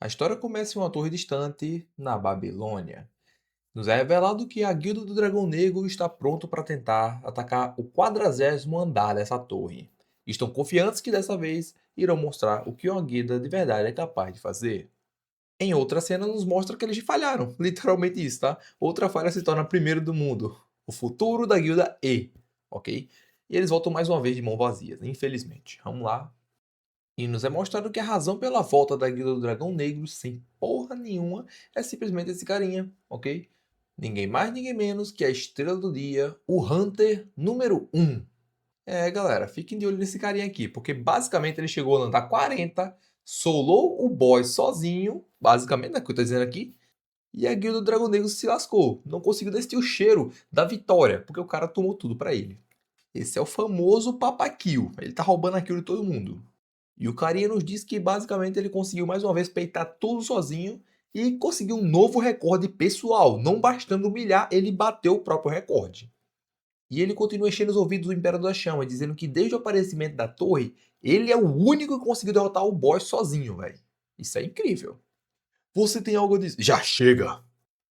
A história começa em uma torre distante, na Babilônia. Nos é revelado que a Guilda do Dragão Negro está pronto para tentar atacar o 40º andar dessa torre. Estão confiantes que dessa vez irão mostrar o que uma guilda de verdade é capaz de fazer. Em outra cena nos mostra que eles falharam, literalmente isso, tá? Outra falha se torna a primeira do mundo. O futuro da guilda ok? E eles voltam mais uma vez de mão vazias, infelizmente. Vamos lá. E nos é mostrado que a razão pela volta da Guilda do Dragão Negro, sem porra nenhuma, é simplesmente esse carinha, ok? Ninguém mais, ninguém menos que a estrela do dia, o Hunter número 1. É, galera, fiquem de olho nesse carinha aqui, porque basicamente ele chegou no andar 40, solou o boss sozinho, basicamente, né, que eu tô dizendo aqui, e a Guilda do Dragão Negro se lascou. Não conseguiu decidir o cheiro da vitória, porque o cara tomou tudo pra ele. Esse é o famoso Papa Kill. Ele tá roubando aquilo de todo mundo. E o carinha nos diz que basicamente ele conseguiu mais uma vez peitar tudo sozinho e conseguiu um novo recorde pessoal. Não bastando humilhar, ele bateu o próprio recorde. E ele continua enchendo os ouvidos do Imperador da Chama, dizendo que desde o aparecimento da torre, ele é o único que conseguiu derrotar o boss sozinho, velho. Isso é incrível. Você tem algo a dizer? Já chega!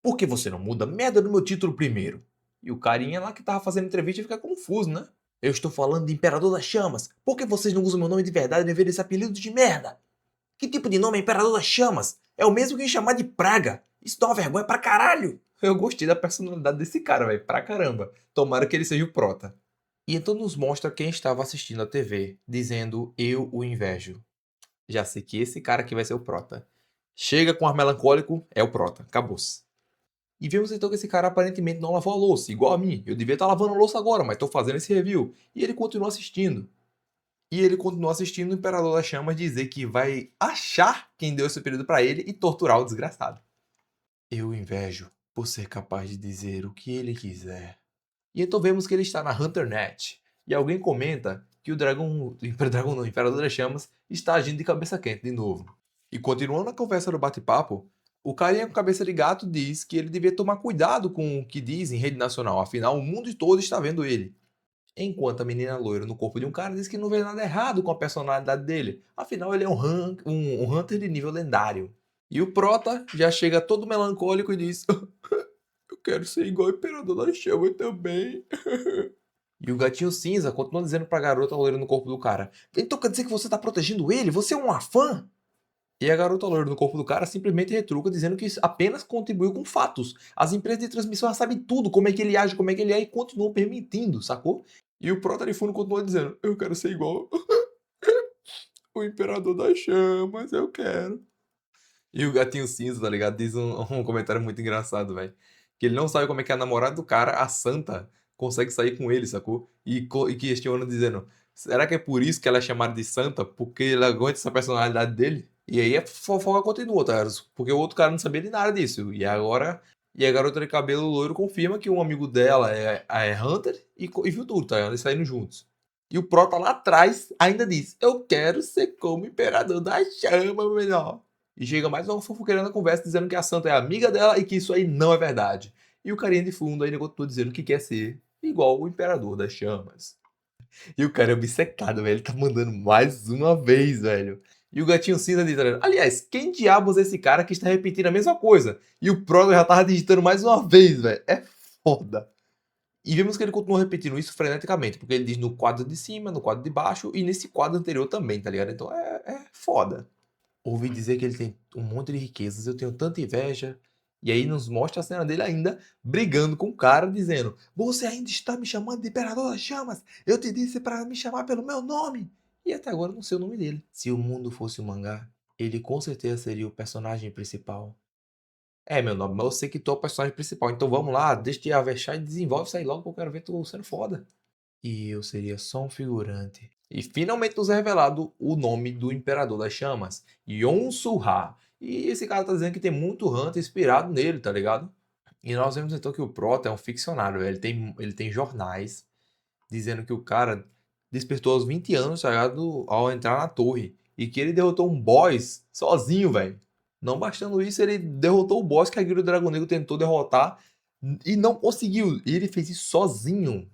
Por que você não muda a merda do meu título primeiro? E o carinha lá que tava fazendo entrevista fica confuso, né? Eu estou falando de Imperador das Chamas. Por que vocês não usam meu nome de verdade em vez desse apelido de merda? Que tipo de nome é Imperador das Chamas? É o mesmo que me chamar de Praga. Isso dá uma vergonha pra caralho. Eu gostei da personalidade desse cara, velho. Pra caramba. Tomara que ele seja o prota. E então nos mostra quem estava assistindo a TV, dizendo eu o invejo. Já sei que esse cara aqui vai ser o prota. Chega com ar melancólico, é o prota. Acabou-se. E vemos então que esse cara aparentemente não lavou a louça, igual a mim. Eu devia estar lavando a louça agora, mas estou fazendo esse review. E ele continua assistindo. E ele continua assistindo o Imperador das Chamas dizer que vai achar quem deu esse período para ele e torturar o desgraçado. Eu o invejo por ser capaz de dizer o que ele quiser. E então vemos que ele está na HunterNet. E alguém comenta que o o Imperador das Chamas está agindo de cabeça quente de novo. E continuando a conversa do bate-papo, o carinha com cabeça de gato diz que ele devia tomar cuidado com o que diz em rede nacional, afinal o mundo todo está vendo ele. Enquanto a menina loira no corpo de um cara diz que não vê nada errado com a personalidade dele, afinal ele é um Hunter de nível lendário. E o Prota já chega todo melancólico e diz: eu quero ser igual o Imperador da Chama também. E o gatinho cinza continua dizendo pra garota loira no corpo do cara: então quer dizer que você tá protegendo ele? Você é um afã? E a garota loira no corpo do cara simplesmente retruca dizendo que isso apenas contribuiu com fatos. As empresas de transmissão já sabem tudo, como é que ele age, como é que ele é, e continuam permitindo, sacou? E o Prota de fundo continua dizendo: eu quero ser igual o Imperador das Chamas, eu quero. E o gatinho cinza, tá ligado? Diz um comentário muito engraçado, velho. Que ele não sabe como é que a namorada do cara, a Santa, consegue sair com ele, sacou? E questiona dizendo: será que é por isso que ela é chamada de Santa? Porque ela aguenta essa personalidade dele? E aí a fofoca continua, tá? Porque o outro cara não sabia de nada disso. E agora. E a garota de cabelo loiro confirma que um amigo dela é Hunter e viu tudo, tá? Eles saindo juntos. E o Prota lá atrás ainda diz: eu quero ser como Imperador da Chama, melhor. E chega mais uma fofoqueira na conversa dizendo que a Santa é amiga dela e que isso aí não é verdade. E o carinha de fundo ainda continua dizendo que quer ser igual o Imperador das Chamas. E o cara é obcecado, velho. Ele tá mandando mais uma vez, velho. E o gatinho cinza diz: aliás, quem diabos é esse cara que está repetindo a mesma coisa? E o Proto já tava digitando mais uma vez, velho. É foda. E vemos que ele continua repetindo isso freneticamente, porque ele diz no quadro de cima, no quadro de baixo e nesse quadro anterior também, tá ligado? Então é foda. Ouvi dizer que ele tem um monte de riquezas, eu tenho tanta inveja. E aí nos mostra a cena dele ainda brigando com o cara, dizendo: você ainda está me chamando de Imperador das Chamas? Eu te disse para me chamar pelo meu nome! E até agora eu não sei o nome dele. Se o mundo fosse um mangá, ele com certeza seria o personagem principal. É, meu nome, mas eu sei que tu é o personagem principal, então vamos lá, deixa de avexar e desenvolve isso aí logo que eu quero ver tu sendo foda. E eu seria só um figurante. E finalmente nos é revelado o nome do Imperador das Chamas, Yonsu-Ha. E esse cara tá dizendo que tem muito Hunter inspirado nele, tá ligado? E nós vemos então que o Prota é um ficcionário, ele tem jornais dizendo que o cara despertou aos 20 anos, tá ligado? Ao entrar na torre. E que ele derrotou um boss sozinho, velho. Não bastando isso, ele derrotou o boss que a Guilda do Dragão Negro tentou derrotar e não conseguiu. E ele fez isso sozinho.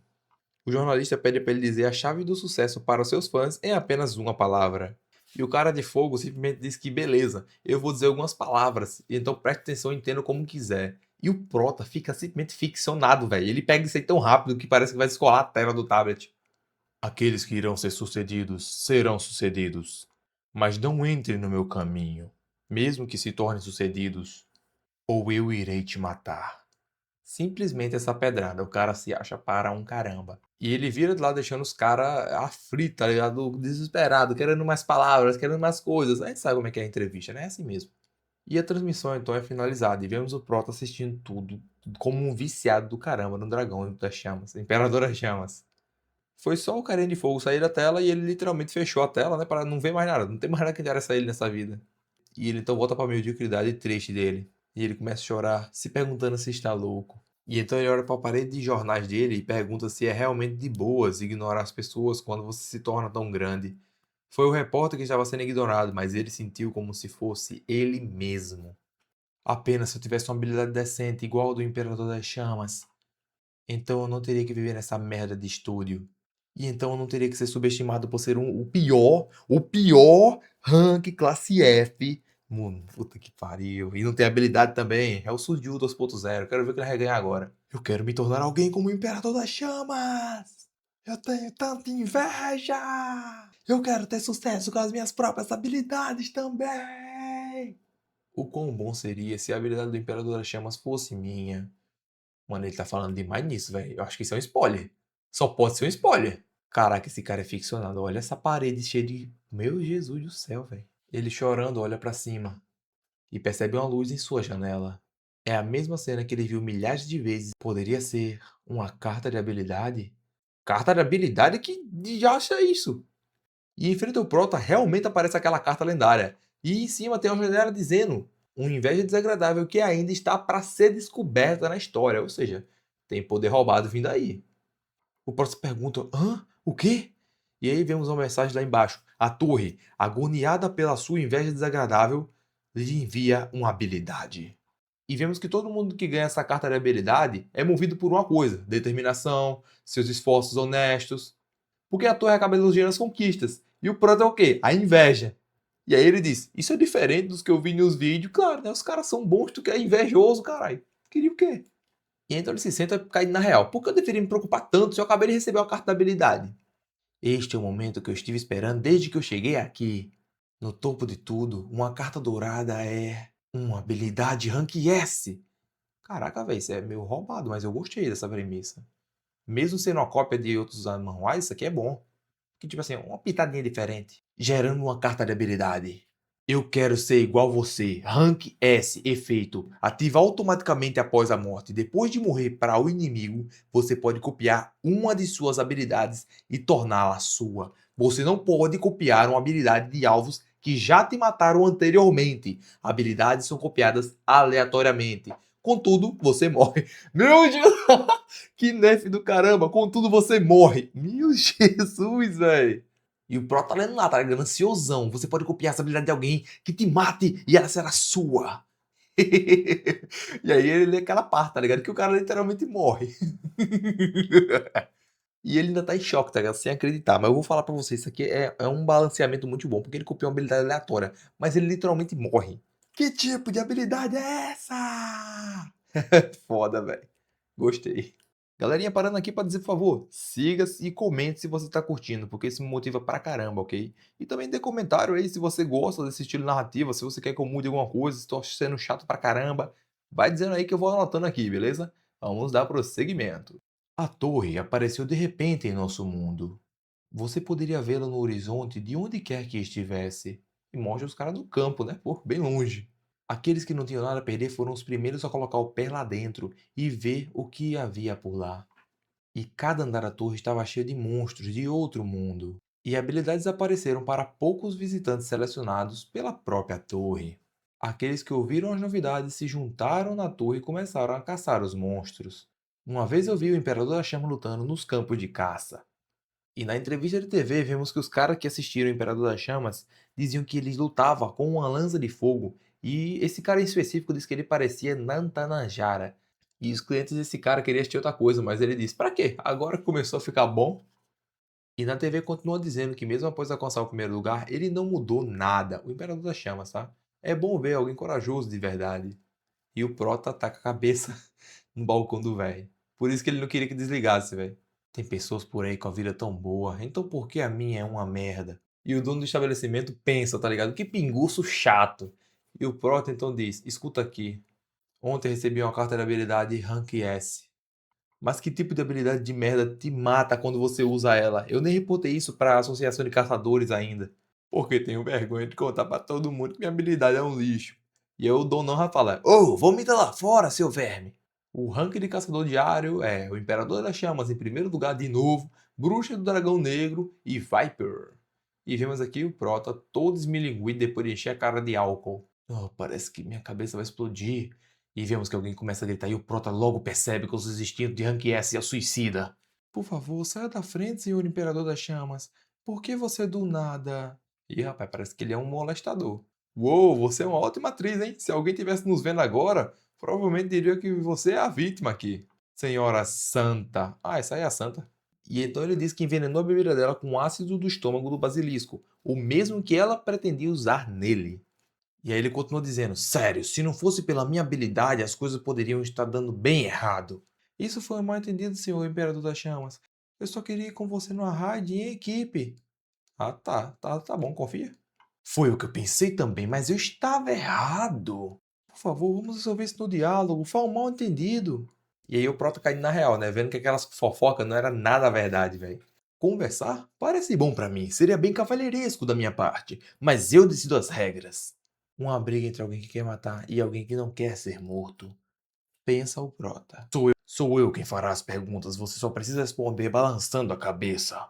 O jornalista pede para ele dizer a chave do sucesso para os seus fãs em apenas uma palavra. E o cara de fogo simplesmente diz que beleza, eu vou dizer algumas palavras, então preste atenção e entenda como quiser. E o Prota fica simplesmente ficcionado, velho. Ele pega isso aí tão rápido que parece que vai descolar a tela do tablet. Aqueles que irão ser sucedidos serão sucedidos, mas não entrem no meu caminho, mesmo que se tornem sucedidos, ou eu irei te matar. Simplesmente essa pedrada, o cara se acha para um caramba. E ele vira de lá deixando os caras aflitos, tá ligado? Desesperado, querendo mais palavras, querendo mais coisas. A gente sabe como é que é a entrevista, né? É assim mesmo. E a transmissão então é finalizada e vemos o Prota assistindo tudo como um viciado do caramba no dragão das chamas, Imperador das Chamas. Foi só o carinha de fogo sair da tela e ele literalmente fechou a tela, né? Para não ver mais nada. Não tem mais nada que interessa a ele nessa vida. E ele então volta para a mediocridade triste dele. E ele começa a chorar, se perguntando se está louco. E então ele olha para a parede de jornais dele e pergunta se é realmente de boas ignorar as pessoas quando você se torna tão grande. Foi o repórter que estava sendo ignorado, mas ele sentiu como se fosse ele mesmo. Apenas se eu tivesse uma habilidade decente igual ao do Imperador das Chamas, então eu não teria que viver nessa merda de estúdio. E então eu não teria que ser subestimado por ser o pior rank classe F. Mano, puta que pariu. E não tem habilidade também. É o Suju 2.0. Quero ver o que ele vai ganhar agora. Eu quero me tornar alguém como o Imperador das Chamas. Eu tenho tanta inveja. Eu quero ter sucesso com as minhas próprias habilidades também. O quão bom seria se a habilidade do Imperador das Chamas fosse minha. Mano, ele tá falando demais nisso, velho. Eu acho que isso é um spoiler. Só pode ser um spoiler. Caraca, esse cara é ficcionado. Olha essa parede cheia de. Meu Jesus do céu, velho. Ele chorando olha pra cima e percebe uma luz em sua janela. É a mesma cena que ele viu milhares de vezes. Poderia ser uma carta de habilidade? Carta de habilidade? Que diacho é isso? E em frente ao Prota realmente aparece aquela carta lendária. E em cima tem uma janela dizendo uma inveja desagradável que ainda está para ser descoberta na história. Ou seja, tem poder roubado vindo aí. O Prota se pergunta: hã? O quê? E aí vemos uma mensagem lá embaixo. A torre, agoniada pela sua inveja desagradável, lhe envia uma habilidade. E vemos que todo mundo que ganha essa carta de habilidade é movido por uma coisa: determinação, seus esforços honestos. Porque a torre acaba elogiando as conquistas. E o Prota é o quê? A inveja. E aí ele diz: isso é diferente dos que eu vi nos vídeos. Claro, né? Os caras são bons, tu que é invejoso, caralho. Queria o quê? E então ele se senta caindo na real. Por que eu deveria me preocupar tanto se eu acabei de receber uma carta da habilidade? Este é o momento que eu estive esperando desde que eu cheguei aqui. No topo de tudo, uma carta dourada é uma habilidade Rank S. Caraca, velho, isso é meio roubado, mas eu gostei dessa premissa. Mesmo sendo uma cópia de outros manuais, isso aqui é bom. Que tipo assim, uma pitadinha diferente. Gerando uma carta de habilidade. Eu quero ser igual você. Rank S, efeito. Ativa automaticamente após a morte. Depois de morrer para o inimigo, você pode copiar uma de suas habilidades e torná-la sua. Você não pode copiar uma habilidade de alvos que já te mataram anteriormente. Habilidades são copiadas aleatoriamente. Contudo, você morre. Meu Deus! Que nerf do caramba! Contudo, você morre. Meu Jesus, velho! E o Pro tá lendo lá, tá gananciosão. Você pode copiar essa habilidade de alguém que te mate e ela será sua. E aí ele lê aquela parte, tá ligado? Que o cara literalmente morre. E ele ainda tá em choque, tá ligado? Sem acreditar. Mas eu vou falar pra você, isso aqui é um balanceamento muito bom, porque ele copiou uma habilidade aleatória. Mas ele literalmente morre. Que tipo de habilidade é essa? Foda, velho. Gostei. Galerinha, parando aqui para dizer, por favor, siga e comente se você tá curtindo, porque isso me motiva pra caramba, ok? E também dê comentário aí se você gosta desse estilo narrativo, se você quer que eu mude alguma coisa, se tô sendo chato pra caramba. Vai dizendo aí que eu vou anotando aqui, beleza? Vamos dar prosseguimento. A torre apareceu de repente em nosso mundo. Você poderia vê-la no horizonte de onde quer que estivesse. E mostra os caras do campo, né? Pô, bem longe. Aqueles que não tinham nada a perder foram os primeiros a colocar o pé lá dentro e ver o que havia por lá. E cada andar da torre estava cheio de monstros de outro mundo. E habilidades apareceram para poucos visitantes selecionados pela própria torre. Aqueles que ouviram as novidades se juntaram na torre e começaram a caçar os monstros. Uma vez eu vi o Imperador da Chama lutando nos campos de caça. E na entrevista de TV vemos que os caras que assistiram o Imperador das Chamas diziam que ele lutava com uma lança de fogo. E esse cara em específico disse que ele parecia Nantanajara. E os clientes desse cara queriam assistir outra coisa, mas ele disse: pra quê? Agora que começou a ficar bom. E na TV continua dizendo que mesmo após alcançar o primeiro lugar, ele não mudou nada. O Imperador das Chamas, tá? É bom ver alguém corajoso de verdade. E o Prota tá com a cabeça no balcão do velho. Por isso que ele não queria que desligasse, velho. Tem pessoas por aí com a vida tão boa, então por que a minha é uma merda? E o dono do estabelecimento pensa, tá ligado? Que pinguço chato. E o Prota então diz: escuta aqui. Ontem recebi uma carta de habilidade Rank S. Mas que tipo de habilidade de merda te mata quando você usa ela? Eu nem reportei isso pra associação de caçadores ainda. Porque tenho vergonha de contar pra todo mundo que minha habilidade é um lixo. E aí o Donão vai falar: Ô, vomita lá fora, seu verme! O ranking de caçador diário é o Imperador das Chamas em primeiro lugar de novo, Bruxa do Dragão Negro e Viper. E vemos aqui o Prota todo esmilinguido depois de encher a cara de álcool. Oh, parece que minha cabeça vai explodir. E vemos que alguém começa a gritar e o Prota logo percebe que os instintos de Rank S é suicida. Por favor, saia da frente, senhor Imperador das Chamas. Por que você do nada... Ih, rapaz, parece que ele é um molestador. Uou, você é uma ótima atriz, hein? Se alguém tivesse nos vendo agora, provavelmente diria que você é a vítima aqui. Senhora Santa. Ah, essa aí é a Santa. E então ele diz que envenenou a bebida dela com ácido do estômago do basilisco, o mesmo que ela pretendia usar nele. E aí ele continua dizendo: sério, se não fosse pela minha habilidade, as coisas poderiam estar dando bem errado. Isso foi um mal entendido, senhor Imperador das Chamas. Eu só queria ir com você numa raid em equipe. Ah, tá bom, confia. Foi o que eu pensei também, mas eu estava errado. Por favor, vamos resolver isso no diálogo. Foi um mal entendido. E aí o Proto caindo na real, né? Vendo que aquelas fofocas não era nada verdade, velho. Conversar parece bom pra mim. Seria bem cavalheiresco da minha parte. Mas eu decido as regras. Uma briga entre alguém que quer matar e alguém que não quer ser morto. Pensa o Prota. Sou eu quem fará as perguntas. Você só precisa responder balançando a cabeça.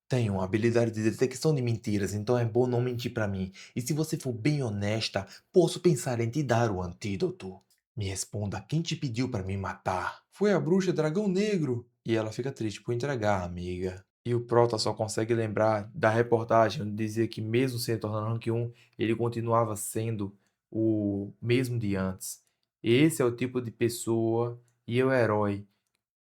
Tenho uma habilidade de detecção de mentiras, então é bom não mentir pra mim. E se você for bem honesta, posso pensar em te dar o antídoto. Me responda, quem te pediu pra me matar? Foi a bruxa Dragão Negro. E ela fica triste por entregar, amiga. E o Prota só consegue lembrar da reportagem onde dizia que mesmo se tornando rank 1, ele continuava sendo o mesmo de antes. Esse é o tipo de pessoa e é o herói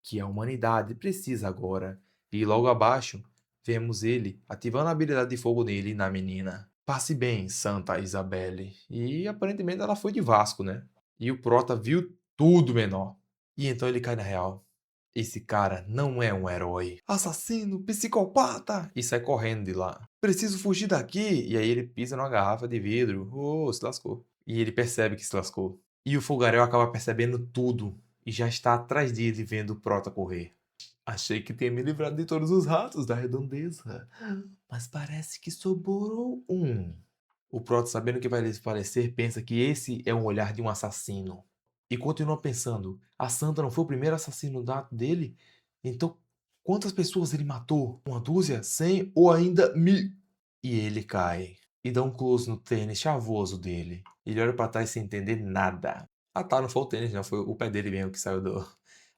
que a humanidade precisa agora. E logo abaixo, vemos ele ativando a habilidade de fogo nele e na menina. Passe bem, Santa Isabelle. E aparentemente ela foi de Vasco, né? E o Prota viu tudo menor. E então ele cai na real. Esse cara não é um herói. Assassino, psicopata! E sai correndo de lá. Preciso fugir daqui! E aí ele pisa numa garrafa de vidro. Oh, se lascou. E ele percebe que se lascou. E o fogaréu acaba percebendo tudo. E já está atrás dele vendo o Prota correr. Achei que tinha me livrado de todos os ratos da redondeza. Mas parece que sobrou um. O Proto, sabendo que vai desaparecer, pensa que esse é um olhar de um assassino. E continua pensando: a Santa não foi o primeiro assassinato dele? Então, quantas pessoas ele matou? Uma dúzia? 100? Ou ainda mil? E ele cai. E dá um close no tênis chavoso dele. Ele olha pra trás sem entender nada. Ah tá, não foi o tênis, não. Foi o pé dele mesmo que saiu do.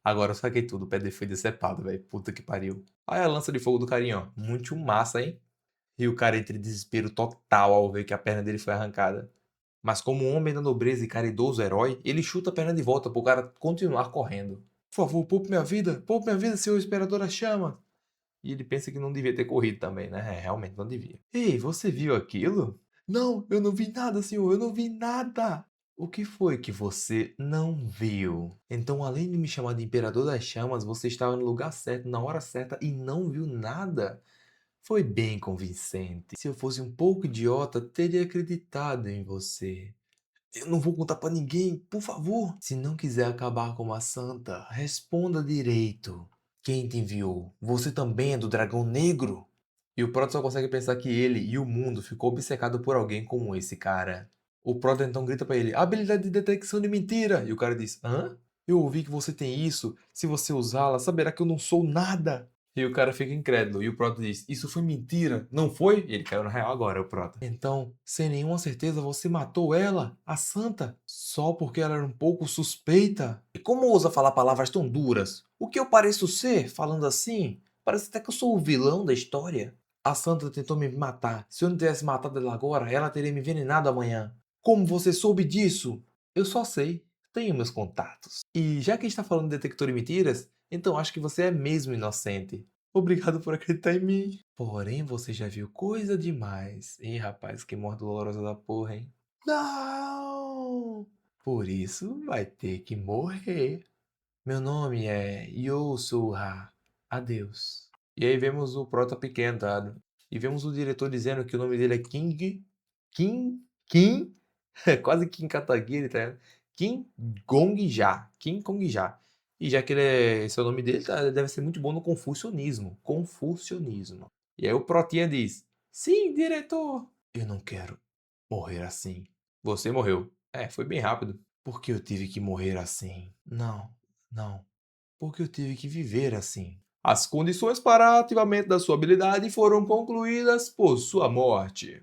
Agora eu saquei tudo. O pé dele foi decepado, velho. Puta que pariu. Aí a lança de fogo do carinha, ó. Muito massa, hein? E o cara entra em desespero total ao ver que a perna dele foi arrancada. Mas como um homem da nobreza e caridoso herói, ele chuta a perna de volta pro cara continuar correndo. Por favor, poupe minha vida, seu Imperador da Chama. E ele pensa que não devia ter corrido também, né? É, realmente não devia. Ei, você viu aquilo? Não, eu não vi nada, senhor, eu não vi nada. O que foi que você não viu? Então, além de me chamar de Imperador das Chamas, você estava no lugar certo, na hora certa e não viu nada? Foi bem convincente. Se eu fosse um pouco idiota, teria acreditado em você. Eu não vou contar pra ninguém, por favor. Se não quiser acabar com a santa, responda direito. Quem te enviou? Você também é do Dragão Negro? E o Proto só consegue pensar que ele e o mundo ficou obcecado por alguém como esse cara. O Proto então grita pra ele: habilidade de detecção de mentira! E o cara diz: hã? Eu ouvi que você tem isso. Se você usá-la, saberá que eu não sou nada. E o cara fica incrédulo. E o Proto diz: isso foi mentira, não foi? E ele caiu na real agora, o Proto. Então, sem nenhuma certeza, você matou ela, a santa, só porque ela era um pouco suspeita? E como ousa falar palavras tão duras? O que eu pareço ser, falando assim? Parece até que eu sou o vilão da história. A santa tentou me matar. Se eu não tivesse matado ela agora, ela teria me envenenado amanhã. Como você soube disso? Eu só sei. Tenho meus contatos. E já que a gente está falando de detector de mentiras, então acho que você é mesmo inocente. Obrigado por acreditar em mim. Porém, você já viu coisa demais. Ih, rapaz, que morte dolorosa da porra, hein? Não! Por isso vai ter que morrer. Meu nome é Yosuha. Adeus. E aí vemos o prota pequeno, tá? E vemos o diretor dizendo que o nome dele é Kim, é quase Kim Kataguiri, tá ligado? Kim Gong-ja. Kim Gong-ja. E já que esse é o nome dele, tá, deve ser muito bom no confucionismo. Confucionismo. E aí o protinha diz, sim, diretor. Eu não quero morrer assim. Você morreu. É, foi bem rápido. Por que eu tive que morrer assim? Não, não. Porque eu tive que viver assim. As condições para ativamento da sua habilidade foram concluídas por sua morte.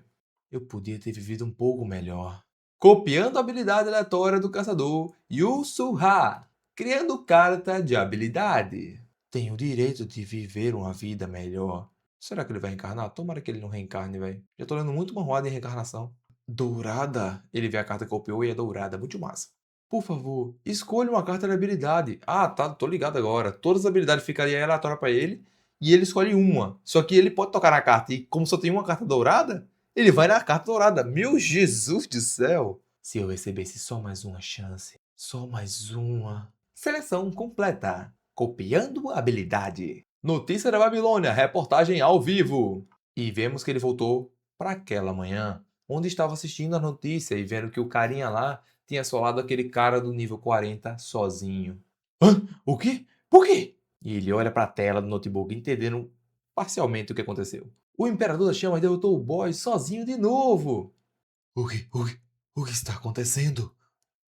Eu podia ter vivido um pouco melhor. Copiando a habilidade aleatória do caçador Yusuha, criando carta de habilidade. Tenho o direito de viver uma vida melhor. Será que ele vai reencarnar? Tomara que ele não reencarne, velho. Já tô lendo muito manhwa em reencarnação. Dourada. Ele vê a carta que copiou e é dourada. Muito massa. Por favor, escolha uma carta de habilidade. Ah, tá, tô ligado agora. Todas as habilidades ficariam aleatórias para ele e ele escolhe uma. Só que ele pode tocar na carta e como só tem uma carta dourada, ele vai na carta dourada. Meu Jesus do céu! Se eu recebesse só mais uma chance, só mais uma. Seleção completa. Copiando a habilidade. Notícia da Babilônia, reportagem ao vivo. E vemos que ele voltou para aquela manhã, onde estava assistindo a notícia e vendo que o carinha lá tinha solado aquele cara do nível 40 sozinho. Hã? O quê? Por quê? E ele olha para a tela do notebook, entendendo parcialmente o que aconteceu. O Imperador das Chamas derrotou o boss sozinho de novo. O que está acontecendo?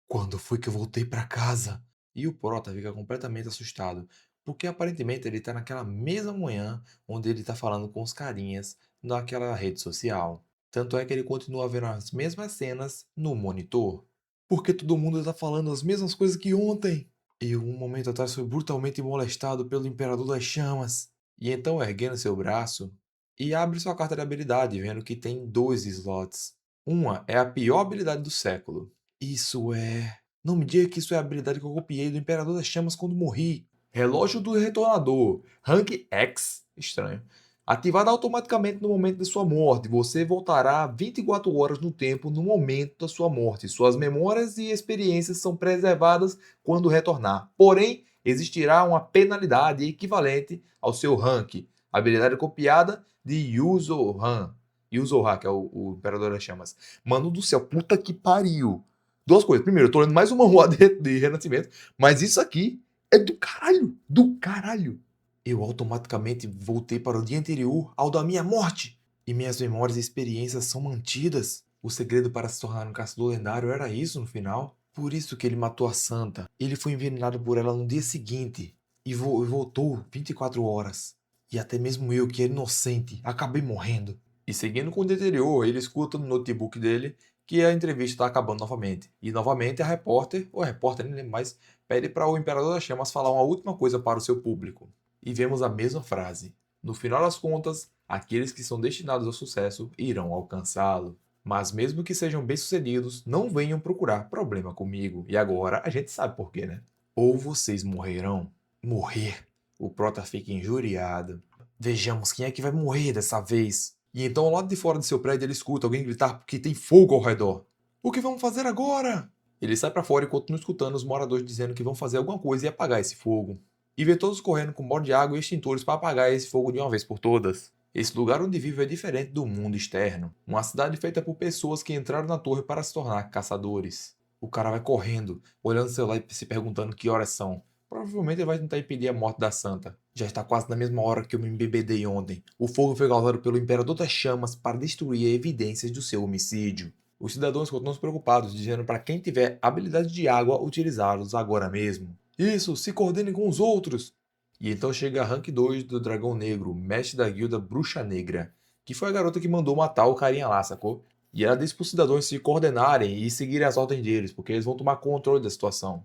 Quando foi que eu voltei para casa? E o Prota fica completamente assustado, porque aparentemente ele está naquela mesma manhã onde ele está falando com os carinhas naquela rede social. Tanto é que ele continua vendo as mesmas cenas no monitor. Porque todo mundo está falando as mesmas coisas que ontem. Eu, um momento atrás, fui brutalmente molestado pelo Imperador das Chamas. E então, erguendo seu braço, e abre sua carta de habilidade, vendo que tem 2 slots. Uma é a pior habilidade do século. Isso é. Não me diga que isso é a habilidade que eu copiei do Imperador das Chamas quando morri. Relógio do Retornador. Rank X. Estranho. Ativada automaticamente no momento de sua morte. Você voltará 24 horas no tempo no momento da sua morte. Suas memórias e experiências são preservadas quando retornar. Porém, existirá uma penalidade equivalente ao seu rank. Habilidade copiada de Yuzohan. Yuzoha, que é o Imperador das Chamas. Mano do céu, puta que pariu. Duas coisas. Primeiro, eu tô lendo mais uma rua de Renascimento, mas isso aqui é do caralho. Do caralho. Eu automaticamente voltei para o dia anterior ao da minha morte. E minhas memórias e experiências são mantidas. O segredo para se tornar um caçador lendário era isso no final. Por isso que ele matou a santa. Ele foi envenenado por ela no dia seguinte. E voltou 24 horas. E até mesmo eu, que era inocente, acabei morrendo. E seguindo com o dia anterior, ele escuta no notebook dele que a entrevista está acabando novamente. E novamente a repórter, ou a repórter, nem lembro mais, pede para o Imperador das Chamas falar uma última coisa para o seu público. E vemos a mesma frase. No final das contas, aqueles que são destinados ao sucesso irão alcançá-lo. Mas mesmo que sejam bem-sucedidos, não venham procurar problema comigo. E agora a gente sabe por quê, né? Ou vocês morrerão. Morrer. O Prota fica injuriado. Vejamos quem é que vai morrer dessa vez. E então, ao lado de fora de seu prédio, ele escuta alguém gritar porque tem fogo ao redor. O que vamos fazer agora? Ele sai para fora e continua escutando os moradores dizendo que vão fazer alguma coisa e apagar esse fogo. E vê todos correndo com balde de água e extintores para apagar esse fogo de uma vez por todas. Esse lugar onde vive é diferente do mundo externo. Uma cidade feita por pessoas que entraram na torre para se tornar caçadores. O cara vai correndo, olhando o celular e se perguntando que horas são. Provavelmente ele vai tentar impedir a morte da santa. Já está quase na mesma hora que eu me embebedei ontem. O fogo foi causado pelo Imperador das Chamas para destruir evidências do seu homicídio. Os cidadãos continuam preocupados, dizendo para quem tiver habilidade de água utilizá-los agora mesmo. Isso, se coordenem com os outros! E então chega a Rank 2 do Dragão Negro, mestre da guilda Bruxa Negra, que foi a garota que mandou matar o carinha lá, sacou? E ela disse para os cidadãos se coordenarem e seguirem as ordens deles, porque eles vão tomar controle da situação.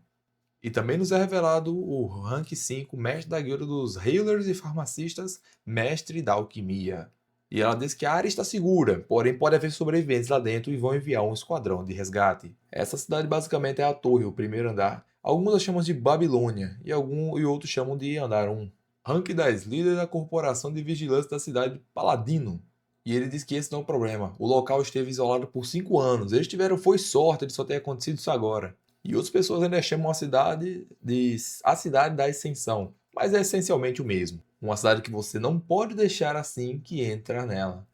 E também nos é revelado o Rank 5, mestre da guilda dos healers e farmacistas, mestre da alquimia. E ela diz que a área está segura, porém pode haver sobreviventes lá dentro e vão enviar um esquadrão de resgate. Essa cidade basicamente é a torre, o primeiro andar. Alguns a chamam de Babilônia e outros chamam de Andar 1. Rank 10, líder da corporação de vigilância da cidade de Paladino. E ele diz que esse não é o problema. O local esteve isolado por 5 anos. Eles tiveram foi sorte de só ter acontecido isso agora. E outras pessoas ainda chamam a cidade de a cidade da Ascensão. Mas é essencialmente o mesmo. Uma cidade que você não pode deixar assim que entra nela.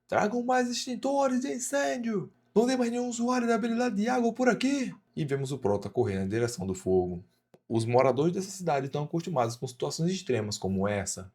Tragam mais extintores de incêndio! Não tem mais nenhum usuário da habilidade de água por aqui! E vemos o Prota correr na direção do fogo. Os moradores dessa cidade estão acostumados com situações extremas como essa.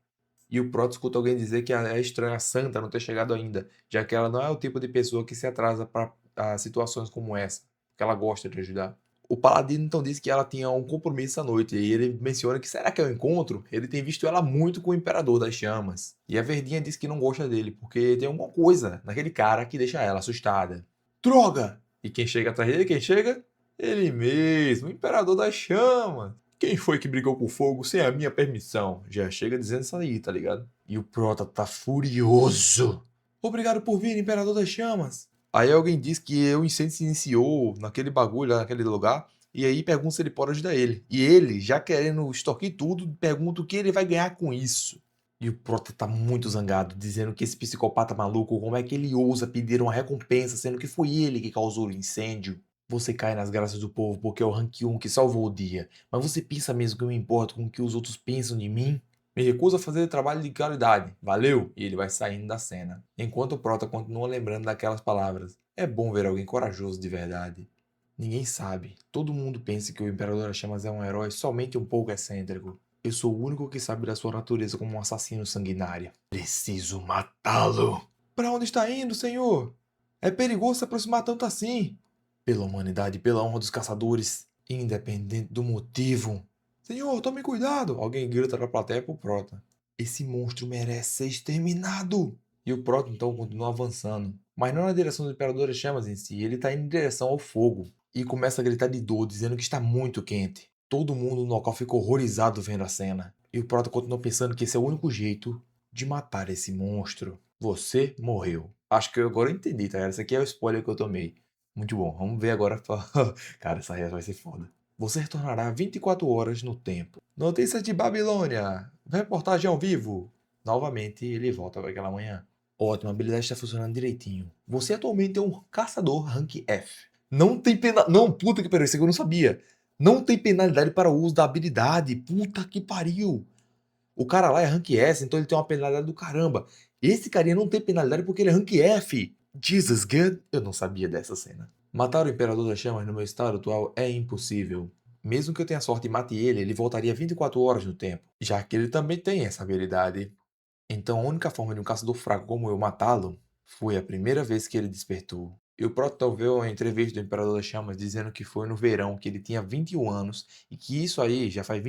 E o Prota escuta alguém dizer que é estranha a Santa não ter chegado ainda, já que ela não é o tipo de pessoa que se atrasa para situações como essa, que ela gosta de ajudar. O Paladino então disse que ela tinha um compromisso à noite, e ele menciona que será que é um encontro? Ele tem visto ela muito com o Imperador das Chamas. E a Verdinha diz que não gosta dele, porque tem alguma coisa naquele cara que deixa ela assustada. Droga! E quem chega atrás dele, quem chega? Ele mesmo, o Imperador das Chamas. Quem foi que brigou com o fogo sem a minha permissão? Já chega dizendo isso aí, tá ligado? E o Prota tá furioso. Obrigado por vir, Imperador das Chamas. Aí alguém diz que o incêndio se iniciou naquele bagulho lá, naquele lugar. E aí pergunta se ele pode ajudar ele. E ele, já querendo extorquir tudo, pergunta o que ele vai ganhar com isso. E o Prota tá muito zangado, dizendo que esse psicopata maluco, como é que ele ousa pedir uma recompensa, sendo que foi ele que causou o incêndio. Você cai nas graças do povo porque é o rank 1 que salvou o dia. Mas você pensa mesmo que eu me importo com o que os outros pensam de mim? Me recuso a fazer trabalho de qualidade. Valeu! E ele vai saindo da cena. Enquanto o Prota continua lembrando daquelas palavras. É bom ver alguém corajoso de verdade. Ninguém sabe. Todo mundo pensa que o Imperador das Chamas é um herói somente um pouco excêntrico. Eu sou o único que sabe da sua natureza como um assassino sanguinário. Preciso matá-lo. Para onde está indo, senhor? É perigoso se aproximar tanto assim. Pela humanidade e pela honra dos caçadores, independente do motivo. Senhor, tome cuidado! Alguém grita da plateia pro Prota. Esse monstro merece ser exterminado! E o Prota então continua avançando, mas não na direção do Imperador das Chamas em si, ele está indo em direção ao fogo e começa a gritar de dor, dizendo que está muito quente. Todo mundo no local fica horrorizado vendo a cena. E o Prota continua pensando que esse é o único jeito de matar esse monstro. Você morreu. Acho que eu agora entendi, tá? Esse aqui é o spoiler que eu tomei. Muito bom. Vamos ver agora. Cara, essa reação vai ser foda. Você retornará 24 horas no tempo. Notícias de Babilônia. Reportagem ao vivo. Novamente, ele volta para aquela manhã. Ótimo, a habilidade está funcionando direitinho. Você atualmente é um caçador rank F. Não tem penalidade. Não, puta que pariu, isso aqui eu não sabia. Não tem penalidade para o uso da habilidade. Puta que pariu. O cara lá é rank S, então ele tem uma penalidade do caramba. Esse carinha não tem penalidade porque ele é rank F. Jesus God, eu não sabia dessa cena. Matar o Imperador das Chamas no meu estado atual é impossível. Mesmo que eu tenha sorte e mate ele, ele voltaria 24 horas no tempo, já que ele também tem essa habilidade. Então a única forma de um caçador fraco como eu matá-lo foi a primeira vez que ele despertou. E o Proto viu uma entrevista do Imperador das Chamas dizendo que foi no verão que ele tinha 21 anos e que isso aí já faz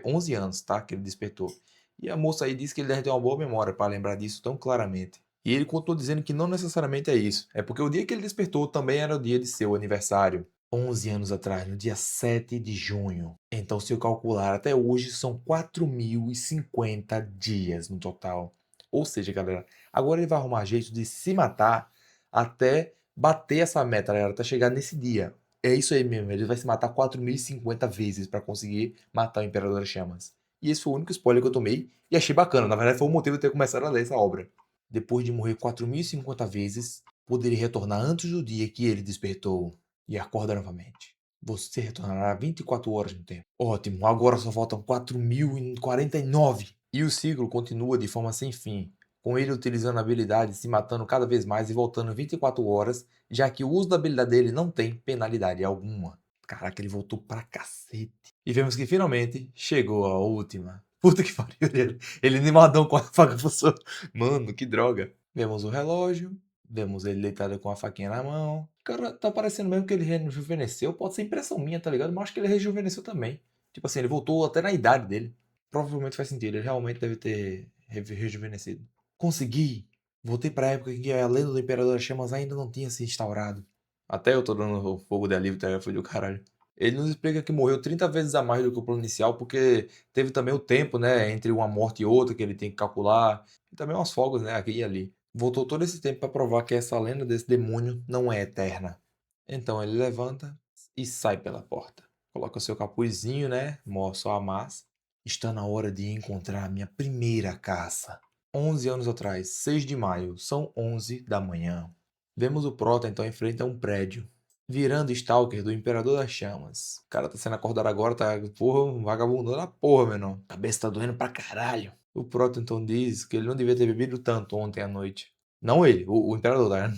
11 anos, tá? Que ele despertou. E a moça aí disse que ele deve ter uma boa memória para lembrar disso tão claramente. E ele continuou dizendo que não necessariamente é isso. É porque o dia que ele despertou também era o dia de seu aniversário. 11 anos atrás, no dia 7 de junho. Então, se eu calcular até hoje, são 4.050 dias no total. Ou seja, galera, agora ele vai arrumar jeito de se matar até bater essa meta, galera, até chegar nesse dia. É isso aí mesmo, ele vai se matar 4.050 vezes para conseguir matar o Imperador das Chamas. E esse foi o único spoiler que eu tomei e achei bacana. Na verdade, foi o motivo de ter começado a ler essa obra. Depois de morrer 4.050 vezes, poderia retornar antes do dia que ele despertou e acorda novamente. Você retornará 24 horas no tempo. Ótimo, agora só faltam 4.049. E o ciclo continua de forma sem fim, com ele utilizando a habilidade, se matando cada vez mais e voltando 24 horas, já que o uso da habilidade dele não tem penalidade alguma. Caraca, ele voltou pra cacete. E vemos que finalmente chegou a última. Puta que pariu, ele animadão com a faca professor. Mano, que droga. Vemos o relógio, vemos ele deitado com a faquinha na mão. Cara, tá parecendo mesmo que ele rejuvenesceu. Pode ser impressão minha, tá ligado? Mas acho que ele rejuvenesceu também. Tipo assim, ele voltou até na idade dele. Provavelmente faz sentido, ele realmente deve ter rejuvenescido. Consegui! Voltei pra época em que a lenda do Imperador das Chamas ainda não tinha se instaurado. Até eu tô dando fogo de alívio, tá? Foi do caralho. Ele nos explica que morreu 30 vezes a mais do que o plano inicial, porque teve também o tempo, né, entre uma morte e outra que ele tem que calcular, e também umas folgas, né, aqui e ali. Voltou todo esse tempo para provar que essa lenda desse demônio não é eterna. Então ele levanta e sai pela porta. Coloca o seu capuzinho, né, mostra só a massa, Está na hora de encontrar minha primeira caça. 11 anos atrás, 6 de maio, são 11 da manhã. Vemos o Prota então em frente a um prédio, virando Stalker do Imperador das Chamas. O cara tá sendo acordado agora, tá, porra, um vagabundo da porra, menor. A cabeça tá doendo pra caralho. O Prota então diz que ele não devia ter bebido tanto ontem à noite. Não ele, o Imperador, tá?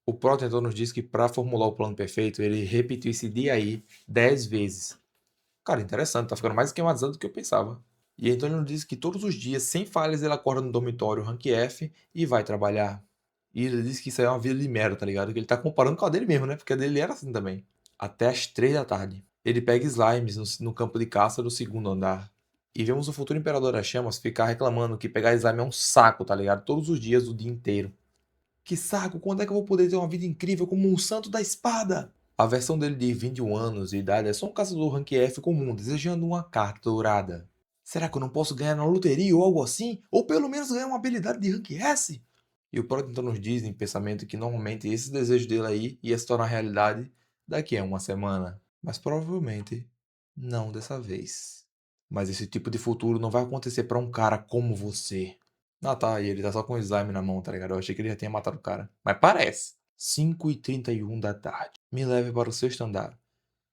O Prota então nos diz que para formular o plano perfeito, ele repetiu esse dia aí 10 vezes. Cara, interessante, tá ficando mais esquematizado do que eu pensava. E então ele nos diz que todos os dias, sem falhas, ele acorda no dormitório Rank F e vai trabalhar. E ele diz que isso aí é uma vida de merda, tá ligado? Que ele tá comparando com a dele mesmo, né? Porque a dele era assim também. Até as 3 da tarde. Ele pega slimes no campo de caça do segundo andar. E vemos o futuro Imperador das Chamas ficar reclamando que pegar slime é um saco, tá ligado? Todos os dias, o dia inteiro. Que saco, quando é que eu vou poder ter uma vida incrível como um santo da espada? A versão dele de 21 anos de idade é só um caçador rank F comum, desejando uma carta dourada. Será que eu não posso ganhar na loteria ou algo assim? Ou pelo menos ganhar uma habilidade de rank S? E o Prota então nos diz em pensamento que normalmente esse desejo dele aí ia se tornar realidade daqui a uma semana. Mas provavelmente não dessa vez. Mas esse tipo de futuro não vai acontecer pra um cara como você. Ah tá, e ele tá só com o slime na mão, tá ligado? Eu achei que ele já tinha matado o cara. Mas parece. 5h31 da tarde. Me leve para o sexto andar.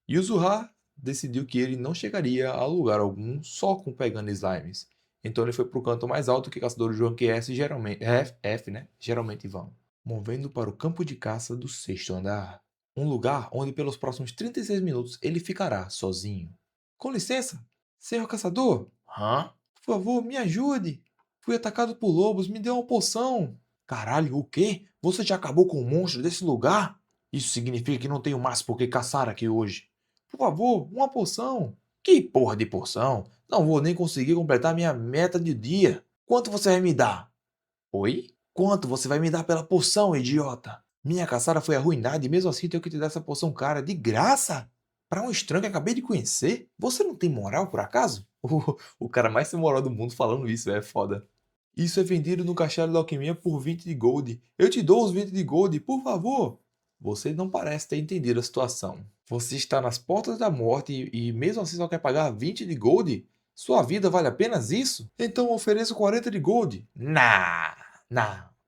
Yuzuha decidiu que ele não chegaria a lugar algum só com pegando slimes. Então ele foi pro canto mais alto que caçadores de rank S geralmente, F, né? Geralmente vão. Movendo para o campo de caça do sexto andar. Um lugar onde pelos próximos 36 minutos ele ficará sozinho. Com licença, senhor caçador? Hã? Por favor, me ajude. Fui atacado por lobos, me dê uma poção. Caralho, o quê? Você já acabou com o monstro desse lugar? Isso significa que não tenho mais por que caçar aqui hoje. Por favor, uma poção. Que porra de poção? Não vou nem conseguir completar minha meta de dia. Quanto você vai me dar? Oi? Quanto você vai me dar pela poção, idiota? Minha caçada foi arruinada e mesmo assim tenho que te dar essa poção cara de graça? Pra um estranho que acabei de conhecer? Você não tem moral por acaso? O cara mais sem moral do mundo falando isso, é foda. Isso é vendido no castelo da alquimia por 20 de gold. Eu te dou os 20 de gold, por favor. Você não parece ter entendido a situação. Você está nas portas da morte e mesmo assim só quer pagar 20 de gold? Sua vida vale apenas isso? Então eu ofereço 40 de gold. Nah.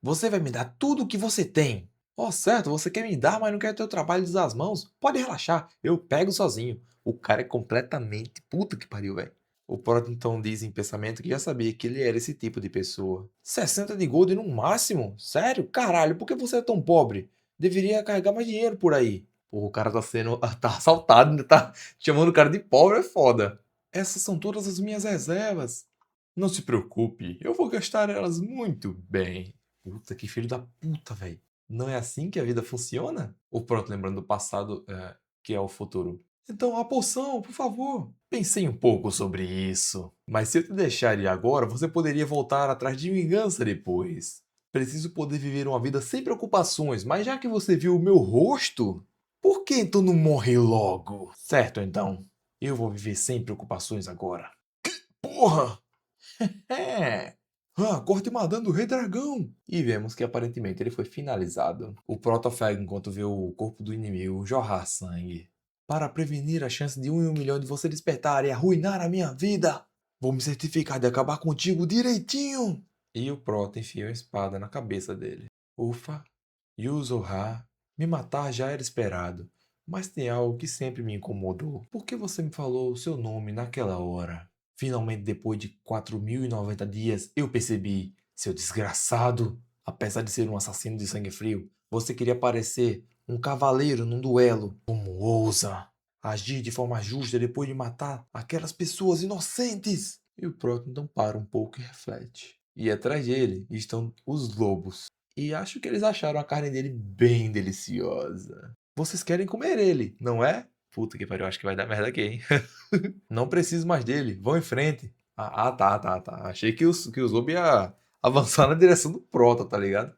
Você vai me dar tudo o que você tem. Ó, certo, você quer me dar, mas não quer ter o trabalho de usar as mãos? Pode relaxar, eu pego sozinho. O cara é completamente puta que pariu, velho. O Prota então diz em pensamento que já sabia que ele era esse tipo de pessoa. 60 de gold no máximo? Sério? Caralho, por que você é tão pobre? Deveria carregar mais dinheiro por aí. Porra, o cara tá sendo. Tá assaltado, né? Tá chamando o cara de pobre, é foda. Essas são todas as minhas reservas. Não se preocupe, eu vou gastar elas muito bem. Puta, que filho da puta, velho. Não é assim que a vida funciona? Ou pronto, lembrando do passado, que é o futuro. Então, a poção, por favor. Pensei um pouco sobre isso. Mas se eu te deixar ir agora, você poderia voltar atrás de vingança depois. Preciso poder viver uma vida sem preocupações, mas já que você viu o meu rosto, por que então não morrer logo? Certo, então. Eu vou viver sem preocupações agora. Porra! É! Ah, corte madame do Rei Dragão! E vemos que aparentemente ele foi finalizado. O Protofag, enquanto vê o corpo do inimigo jorrar sangue. Para prevenir a chance de 1 em 1 milhão de você despertar e arruinar a minha vida, vou me certificar de acabar contigo direitinho! E o Proto enfia a espada na cabeça dele. Ufa, Yuzoha, me matar já era esperado, mas tem algo que sempre me incomodou. Por que você me falou o seu nome naquela hora? Finalmente, depois de 4.090 dias, eu percebi, seu desgraçado. Apesar de ser um assassino de sangue frio, você queria parecer um cavaleiro num duelo. Como ousa agir de forma justa depois de matar aquelas pessoas inocentes? E o Proto então para um pouco e reflete. E atrás dele estão os lobos. E acho que eles acharam a carne dele bem deliciosa. Vocês querem comer ele, não é? Puta que pariu, acho que vai dar merda aqui, hein? Não preciso mais dele, vão em frente. Tá. Achei que os lobos iam avançar na direção do Prota, tá ligado?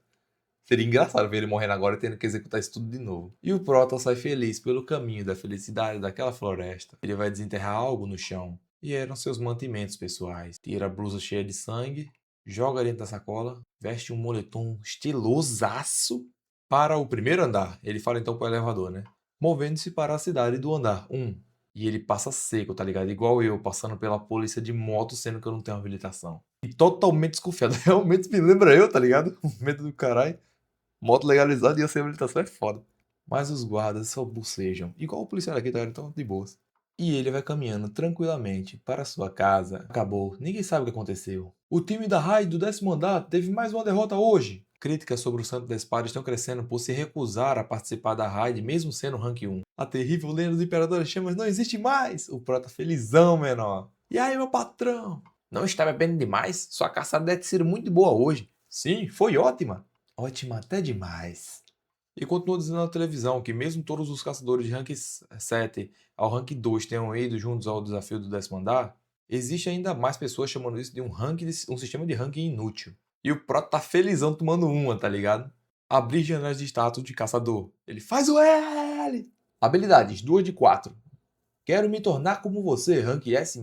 Seria engraçado ver ele morrendo agora e tendo que executar isso tudo de novo. E o Prota sai feliz pelo caminho da felicidade daquela floresta. Ele vai desenterrar algo no chão. E eram seus mantimentos pessoais. Tira a blusa cheia de sangue, joga dentro da sacola, veste um moletom estilosaço para o primeiro andar. Ele fala então para o elevador, né? Movendo-se para a cidade do andar 1. E ele passa seco, tá ligado? Igual eu, passando pela polícia de moto, sendo que eu não tenho habilitação. E totalmente desconfiado. Realmente me lembra eu, tá ligado? O medo do caralho. Moto legalizada e eu sem habilitação é foda. Mas os guardas só bocejam. Igual o policial aqui, tá ligado? Então, de boas. E ele vai caminhando tranquilamente para sua casa. Acabou, ninguém sabe o que aconteceu. O time da raid do 10º andar teve mais uma derrota hoje. Críticas sobre o Santo da Espada estão crescendo por se recusar a participar da raid mesmo sendo rank 1. A terrível lenda do Imperador das Chamas não existe mais. O Prota felizão, menor. E aí, meu patrão? Não está bebendo demais? Sua caçada deve ter sido muito boa hoje. Sim, foi ótima. Ótima até demais. E continua dizendo na televisão que mesmo todos os caçadores de rank 7 ao rank 2 tenham ido juntos ao desafio do 10º andar, existe ainda mais pessoas chamando isso de um sistema de ranking inútil. E o Proto tá felizão tomando uma, tá ligado? Abrir janelas de status de caçador. Ele faz o L! Habilidades, 2 de 4. Quero me tornar como você, rank S+,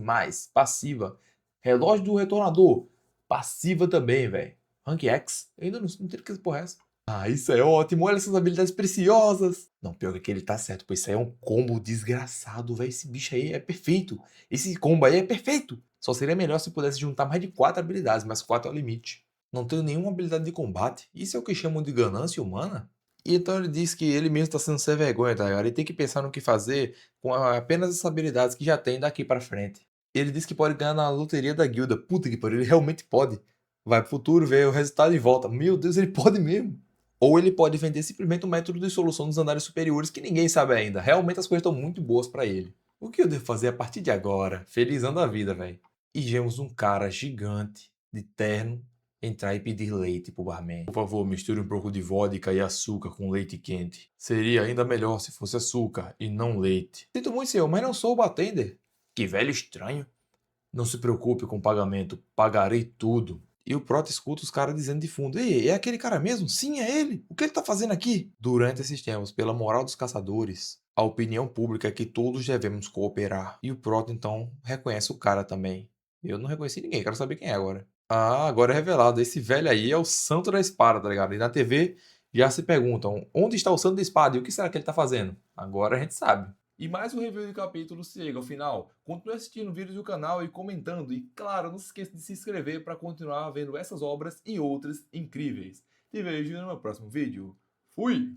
passiva. Relógio do retornador, passiva também, velho. Rank X, eu ainda não entendo que porra é essa. Ah, isso é ótimo, olha essas habilidades preciosas. Não, pior que ele tá certo, pois isso aí é um combo desgraçado, velho. Esse bicho aí é perfeito. Esse combo aí é perfeito. Só seria melhor se pudesse juntar mais de 4 habilidades, mas 4 é o limite. Não tenho nenhuma habilidade de combate. Isso é o que chamam de ganância humana? E então ele diz que ele mesmo tá sendo sem vergonha, tá ligado? Ele tem que pensar no que fazer com apenas as habilidades que já tem daqui pra frente. Ele diz que pode ganhar na loteria da guilda. Puta que pariu, ele realmente pode. Vai pro futuro, vê o resultado e volta. Meu Deus, ele pode mesmo. Ou ele pode vender simplesmente um método de solução dos andares superiores que ninguém sabe ainda. Realmente as coisas estão muito boas pra ele. O que eu devo fazer a partir de agora? Felizão da vida, velho. E vemos um cara gigante, de terno, entrar e pedir leite pro barman. Por favor, misture um pouco de vodka e açúcar com leite quente. Seria ainda melhor se fosse açúcar e não leite. Sinto muito, senhor, mas não sou o bartender. Que velho estranho. Não se preocupe com o pagamento, pagarei tudo. E o Prota escuta os caras dizendo de fundo: Ei, é aquele cara mesmo? Sim, é ele. O que ele tá fazendo aqui? Durante esses tempos, pela moral dos caçadores, a opinião pública é que todos devemos cooperar. E o Prota então reconhece o cara também. Eu não reconheci ninguém, quero saber quem é agora. Ah, agora é revelado. Esse velho aí é o Santo da Espada, tá ligado? E na TV já se perguntam: onde está o Santo da Espada e o que será que ele tá fazendo? Agora a gente sabe. E mais um review de capítulo chega ao final. Continue assistindo vídeos do canal e comentando. E claro, não se esqueça de se inscrever para continuar vendo essas obras e outras incríveis. Te vejo no meu próximo vídeo. Fui!